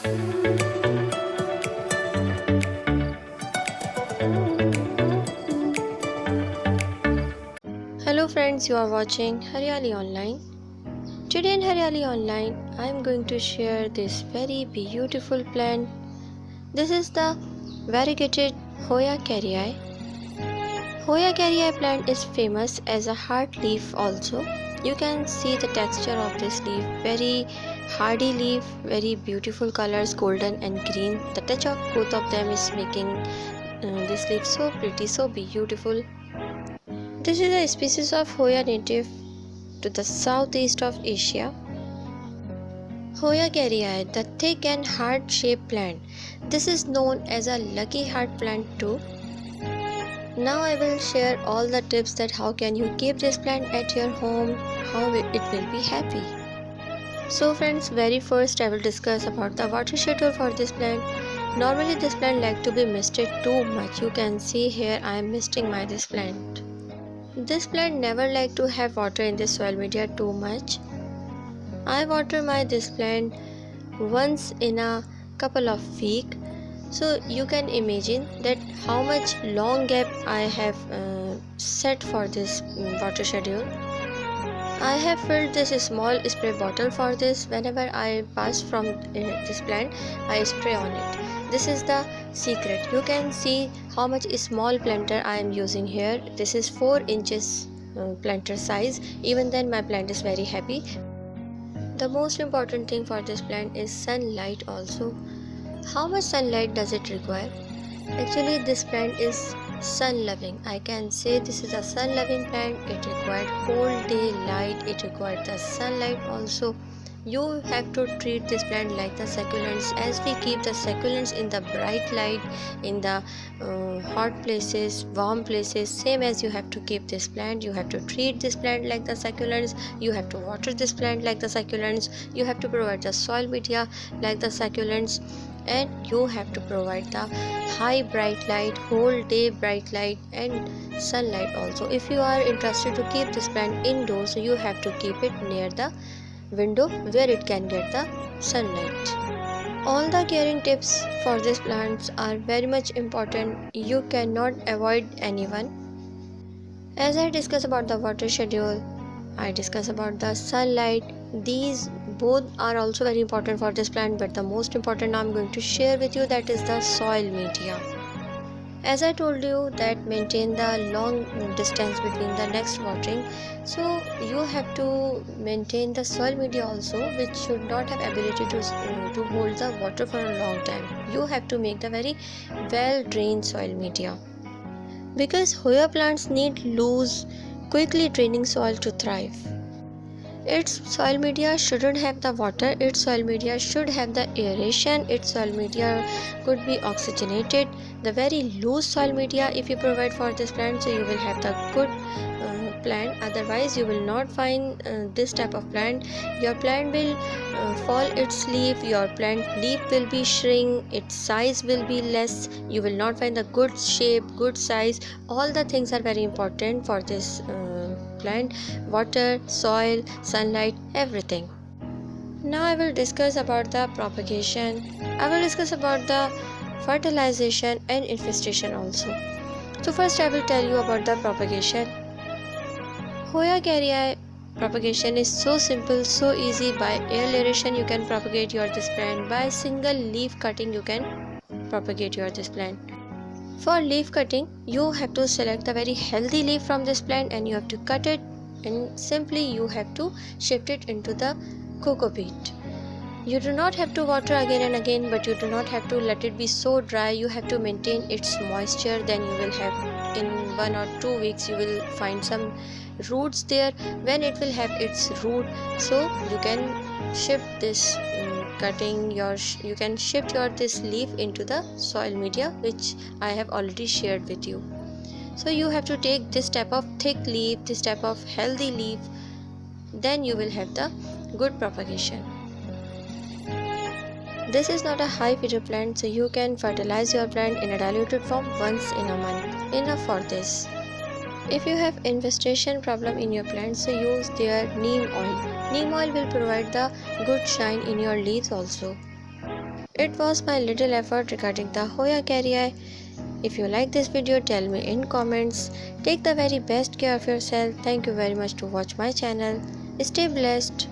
Hello friends, you are watching Haryaali Online. Today in Haryaali Online, I am going to share this very beautiful plant. This is the variegated Hoya Kerrii. Hoya Kerrii plant is famous as a hard leaf also. You can see the texture of this leaf, very hardy leaf, very beautiful colors, golden and green. The touch of both of them is making this leaf so pretty, so beautiful. This is a species of Hoya native to the southeast of Asia. Hoya Kerrii, the thick and heart-shaped plant. This is known as a lucky heart plant too. Now I will share all the tips that how can you keep this plant at your home, how it will be happy. So friends, very first I will discuss about the water schedule for this plant. Normally this plant like to be misted too much. You can see here I am misting this plant. This plant never like to have water in the soil media too much. I water this plant once in a couple of weeks. So you can imagine that how much long gap I have set for this water schedule. I have filled this small spray bottle for this. Whenever I pass from this plant, I spray on it. This is the secret. You can see how much small planter I am using here. This is 4 inches planter size. Even then my plant is very happy. The most important thing for this plant is sunlight also. How much sunlight does it require? Actually this plant is sun loving. I can say this is a sun loving plant. It required whole day light. It required the sunlight also. You have to treat this plant like the succulents, as we keep the succulents in the bright light, in the hot places, warm places, same as you have to keep this plant. You have to treat this plant like the succulents. You have to water this plant like the succulents. You have to provide the soil media like the succulents, and you have to provide the high bright light, whole day bright light and sunlight also. If you are interested to keep this plant indoors, so you have to keep it near the window where it can get the sunlight. All the caring tips for these plants are very much important. You cannot avoid anyone. As I discuss about the water schedule, I discuss about the sunlight. These both are also very important for this plant, but the most important I am going to share with you, that is the soil media. As I told you that maintain the long distance between the next watering, so you have to maintain the soil media also, which should not have ability to hold the water for a long time. You have to make the very well drained soil media, because Hoya plants need loose, quickly draining soil to thrive. Its soil media shouldn't have the water, its soil media should have the aeration, its soil media could be oxygenated. The very loose soil media if you provide for this plant, so you will have the good plant. Otherwise you will not find this type of plant. Your plant will fall its leaf, your plant leaf will be shrink, its size will be less, you will not find the good shape, good size. All the things are very important for this plant: water, soil, sunlight, everything. Now I will discuss about the propagation. I will discuss about the fertilization and infestation also. So first I will tell you about the propagation. Hoya Kerrii propagation is so simple, so easy. By air aeration you can propagate your this plant. By single leaf cutting you can propagate your this plant. For leaf cutting, you have to select a very healthy leaf from this plant and you have to cut it, and simply you have to shift it into the coco peat. You do not have to water again and again, but you do not have to let it be so dry. You have to maintain its moisture. Then you will have, in 1 or 2 weeks you will find some roots there. When it will have its root, so you can shift this cutting you can shift your this leaf into the soil media, which I have already shared with you. So you have to take this type of thick leaf, this type of healthy leaf, then you will have the good propagation. This is not a high feeder plant, so you can fertilize your plant in a diluted form once in a month, enough for this. If you have infestation problem in your plant, so use their neem oil. Neem oil will provide the good shine in your leaves also. it was my little effort regarding the Hoya Kerrii. If you like this video, tell me in comments. Take the very best care of yourself. Thank you very much to watch my channel. Stay blessed.